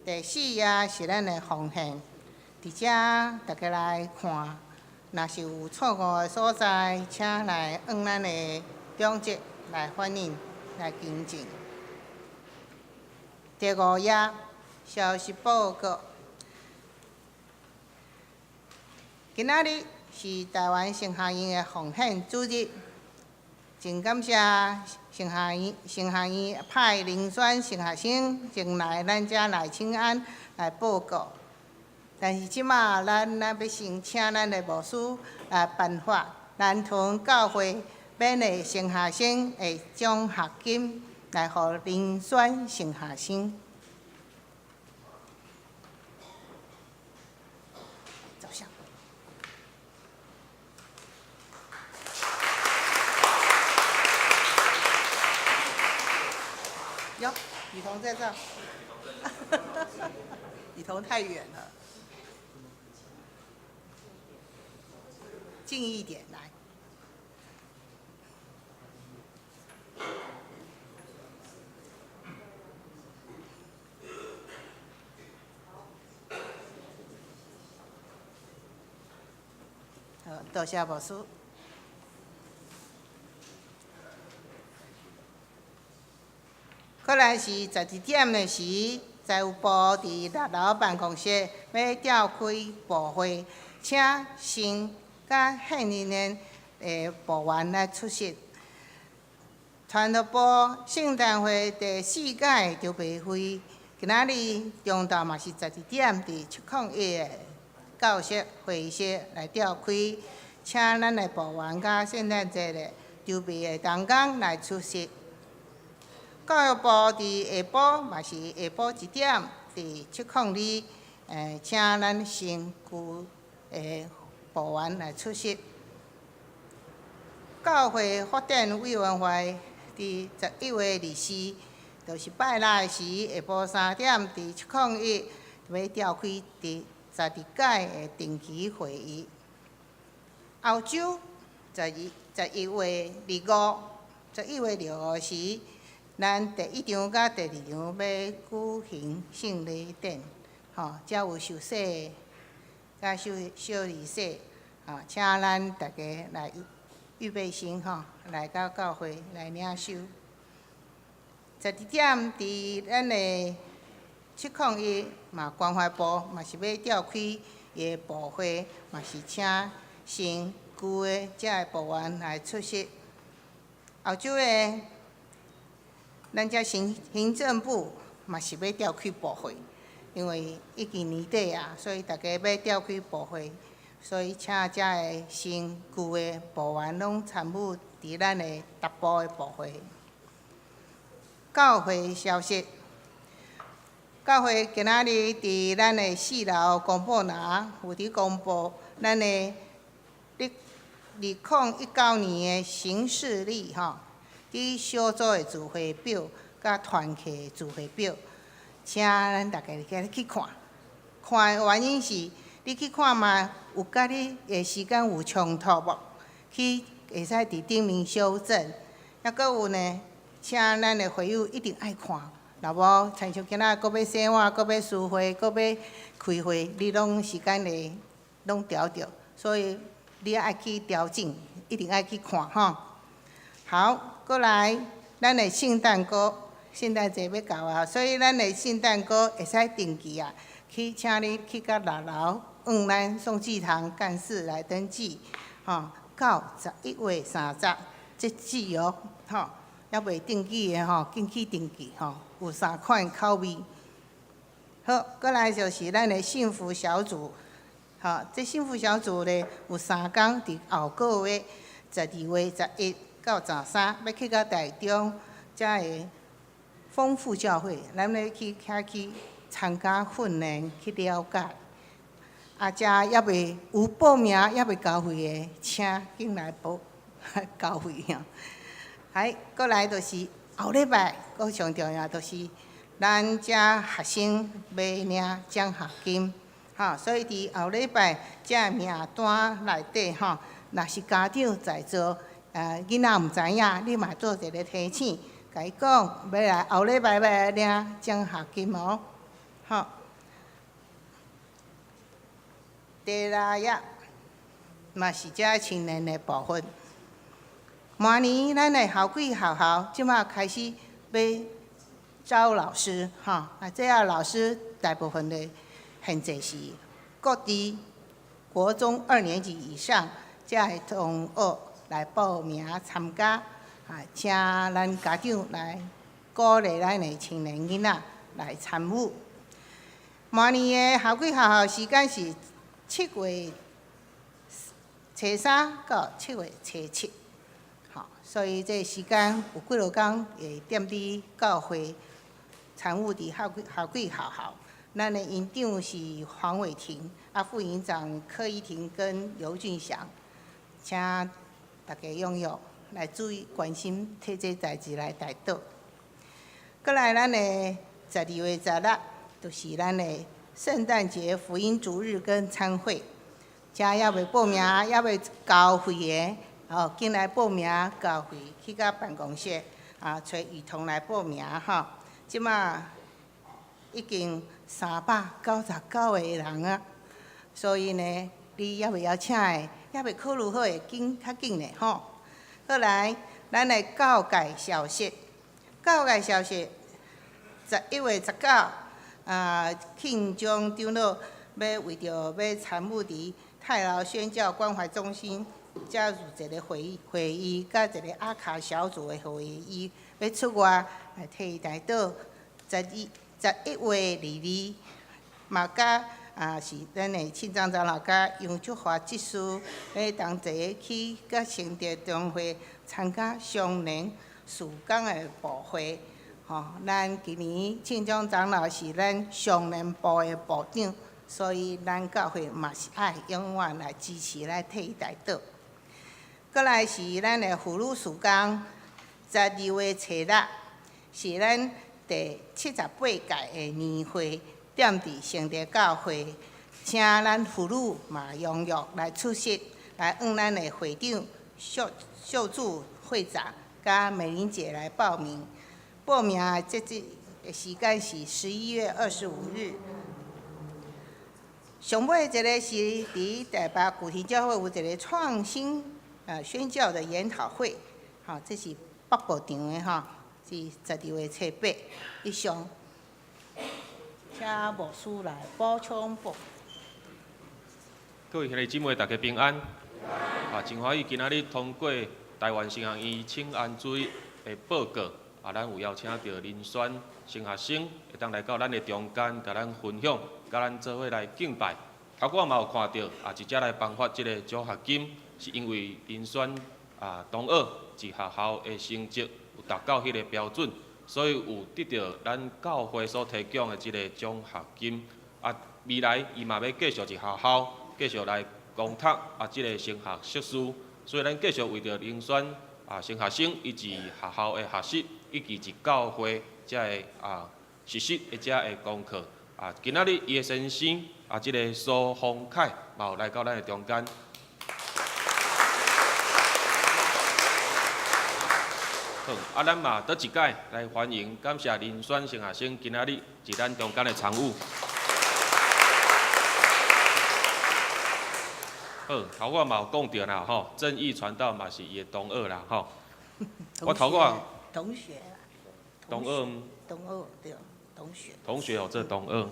第4页是咱的奉献，伫遮大家来看，若是有错误的所在，请来往咱的总结来反映、来更正。第5页消息报告。今仔日是台湾成学院的奉献主日，真感谢成学院派遴选成学生前来咱遮来请安来报告。但是即马咱要先请咱的牧师来颁发南屯教会免的成学生的奖学金，来互遴选成学生。哟，雨桐在这。雨桐太远了，近一点来。好，多谢牧师。过来是12点的时，财务部伫6楼办公室要召开部会，请新甲现任的部员来出席。传道部圣诞会第4届筹备会，今仔日中昼嘛是12点伫701的教室会议室来召开，请咱的部员甲圣诞节的筹备的同工来出席。教育部伫下晡嘛是下晡1点伫702，请咱新旧的部员来出席。教会发展委员会伫11月24，就是拜六时下晡3点伫701要召开第12届的定期会议。后周11月6时。咱第1场甲第2场要举行圣礼典，才有受洗甲小仪式，请咱大家来预备心，来到教会来领受。12点伫咱的701嘛，关怀部嘛是要召开伊的部会，嘛是请新旧的遮个部员来出席。后周的咱遮行政部嘛是要召开部会，因为已经年底啊，所以大家要召开部会，所以请遮个新旧的部员拢参与伫咱的逐部的部会。教会消息，教会今仔日伫咱的4楼公布栏有伫公布咱的2019年的行事历伫小组的聚会表、甲团契的聚会表，请咱大家去看。看的原因是，你去看嘛，有甲你的时间有冲突无？去会使伫顶面修正。抑阁有呢，请咱的会友一定爱看，若无亲像今仔阁要洗碗、阁要施会、阁要开会，你拢时间会拢调着，所以你爱去调整，一定爱去看好。过来，咱的圣诞歌，圣诞节要到啊，所以咱的圣诞歌会使定期啊，请你去到6楼，往咱宋继堂干事来登记，到11月30截止哦，还未登记的紧去登记有3款口味。好，过来就是咱的幸福小组，这幸福小组呢有3天，伫后个月12月11。到13要去到台中，才会丰富教会，咱要去遐去参加训练，去了解。遮也未有报名，也未交费的，请紧来交费过来就是后礼拜，佫上重要就是咱遮学生要领奖学金，所以伫后礼拜遮名单内底若是家长在座。囡仔毋知影，你嘛做一个提醒，甲伊讲要来后礼拜要来领奖学金哦。第六页嘛是遮青年的部分。明年咱的校规学校即马开始要招老师，这老师大部分的现在是各地国中2年级以上才会同学来报名参加，请咱家长来鼓励咱的青年囡仔来参与。明年的校规学校时间是7月初3到7月初7，所以这时间有几落天会踮伫教会参与伫校规学校。咱的营长是黄伟霆，副营长柯依婷跟尤俊祥，请大家踊跃来注意关心，替这代志来带倒。过来，咱的12月16，就是咱的圣诞节福音主日跟餐会。遮要未报名，要未交费的，紧来报名交费，去到办公室找雨桐来报名即马已经399个人啊，所以呢，你要未邀请的，要未考虑好的，较紧的好来，咱的教界消息，11月19，庆中长老要为着要参与伫太劳宣教关怀中心加入一个会议，甲一个阿卡小组的会议，要出外来替台岛11月22，嘛甲是咱的庆长长老甲杨竹华执事要同齐去甲承德中会参加双年曙光的部会。咱今年庆长长老是咱双年部的部长，所以咱教会嘛是爱永远来支持来替台岛。过来是咱的妇女曙光，12月初6，是咱第78届的年会，踮伫承德教会，请咱妇女嘛踊跃来出席，来向咱的会长、秀柱会长甲美玲姐来报名。报名的截止时间是11月25日。上尾一个是伫台北古亭教会有一个创新宣教的研讨会，这是北部场的是12月初8。以上，请牧师来补充报。各位兄弟姊妹，大家平安。真欢喜今仔日通过台湾圣学院请安水的报告。咱有邀请到遴选新学生，会当来到咱的中间，甲咱分享，甲咱做伙来敬拜。头我嘛有看到，一只来颁发这个奖学金，是因为遴选同学一学校的成绩有达到迄个标准，所以有得到咱教会所提供的这个奖学金。未来伊嘛要继续一学校，继续来攻读这个升学硕士，所以咱继续为着遴选升学生以及学校的学习。以及一教会才会实施或者会功课今仔日伊的先生即个苏宏凯嘛有来到咱的中间。好，咱嘛倒一届来欢迎感谢遴选升学生今仔日伫咱中间的参与。好，头我嘛有讲到啦正义传道嘛是伊的同学啦我头我。同学啦，同学对，同学。同学这同学。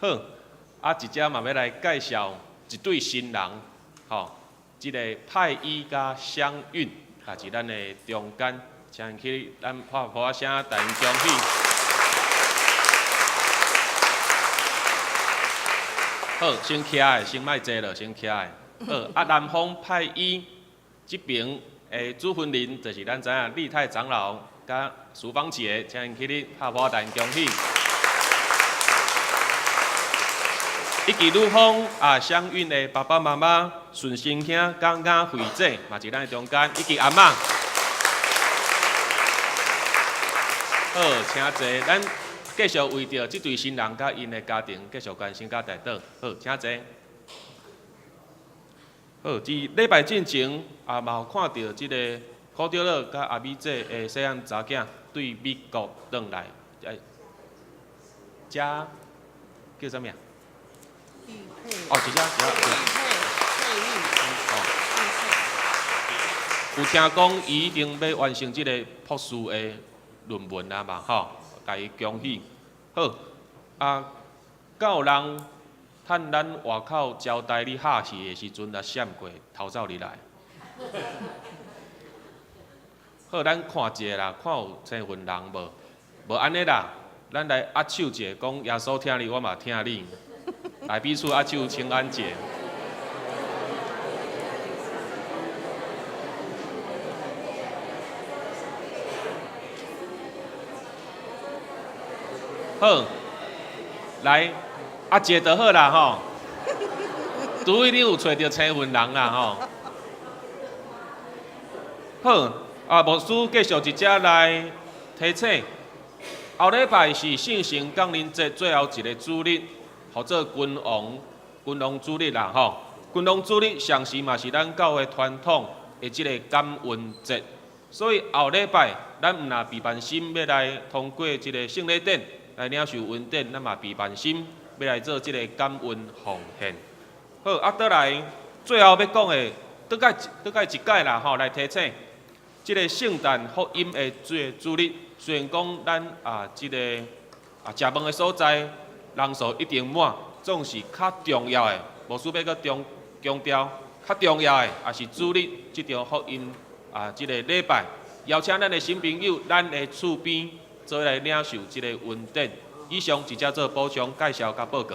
好，一只嘛要来介绍一对新人，即个派伊甲相运，是咱的中间，请去咱拍鼓声，大家恭喜。好，先起来，先莫坐了，先起来。南方派伊这边的主分人，就是咱知影立泰长老甲苏芳姐，请因起哩拍鼓大恭喜。以及女方相运的爸爸妈妈、顺生兄、刚刚会姐，嘛是咱的中间，以及阿嬷。好，请坐，咱继续为着这对新人甲因的家庭继续关心甲带倒。好，请坐。好，伫礼拜进前嘛有看到即个柯德勒甲阿美姐的细汉查囝对美国转来，嘉叫啥物啊？玉佩。哦，一只。有听讲伊一定要完成即个博士的论文啊嘛，吼，甲伊恭喜。好，敢有人趁咱外口招待你客气的时阵，来闪过偷走入来？好，咱看一下啦，看有青云人无？无安尼啦，咱来握手一下，讲耶稣听你，我嘛听你，来彼此握手请安节。好，来握一个就好啦吼。除非你有找到青云人啦吼。好，牧师继续一只来提醒。后礼拜是圣神降临节最后一个主日，或者君王主日啦吼。君王主日上时嘛是咱教会传统的即个感恩节，所以后礼拜咱毋若备办心要来通过即个圣礼典来领受恩典，咱嘛备办心要来做即个感恩奉献。好，倒来最后要讲的，倒解一解啦吼，来提醒。即个圣诞福音的主日，虽然讲咱即个食饭的所在人数一定满，总是较重要的，无需要搁强调，较重要的也是主日即条福音即个礼拜，邀请咱的新朋友、咱的厝边做来领受即个恩典。以上一只做补充介绍甲报告。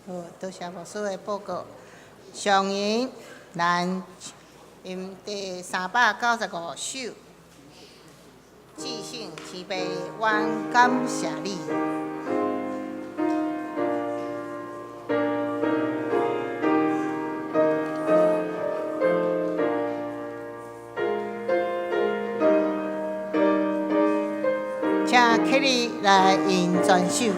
好，多谢牧师的报告。上言咱因第395首，至圣慈悲，愿感谢你。请克里来引全首。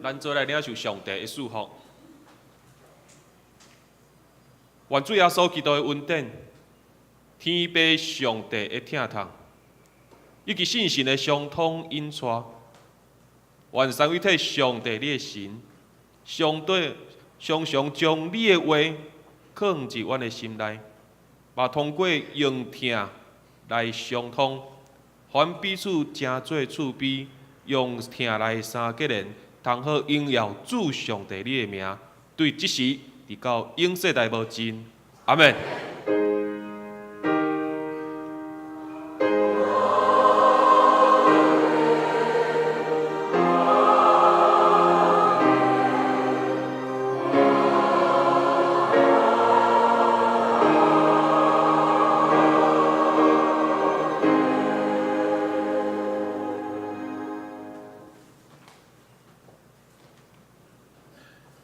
咱做来领受上帝的祝福。愿主耶稣基督的恩典、天父上帝的疼痛，以及圣神的相通引带，愿三位体上帝你的神，常常将你的话放入阮的心内，嘛通过用听来相通，凡彼此正做厝边，用听来三结连。通好荣耀主上帝你的名，对即时直到永世代无尽，阿门。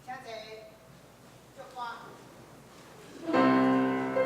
请坐，祝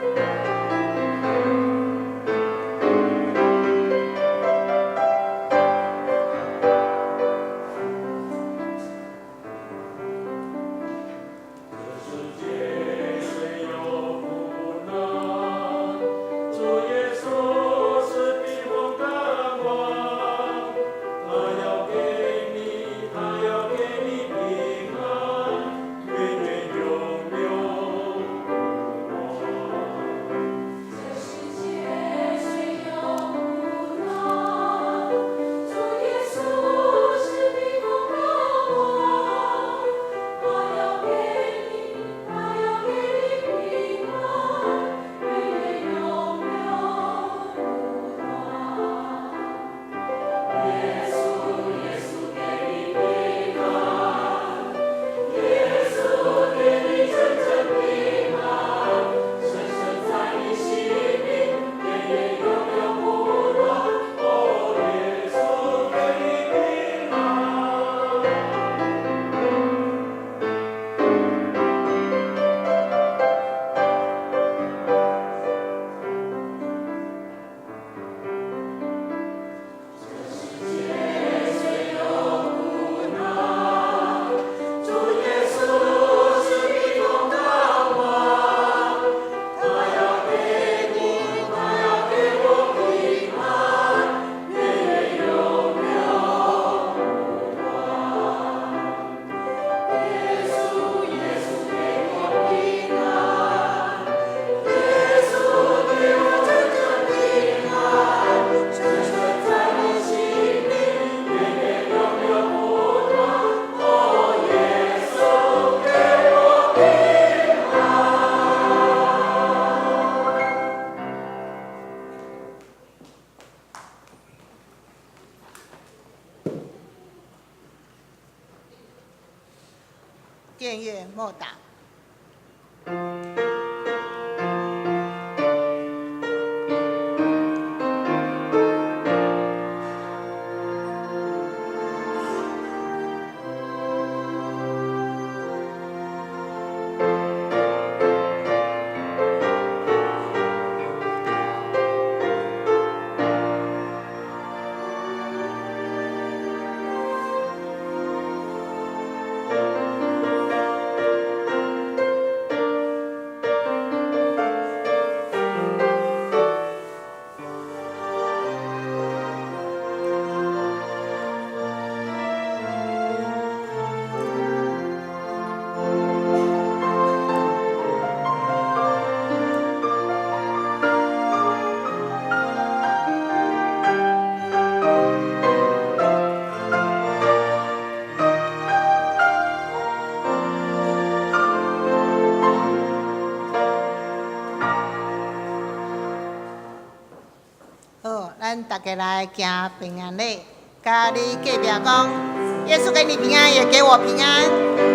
建乐莫打。好，咱大家来行平安礼，甲你隔壁讲，耶稣给你平安，也给我平安。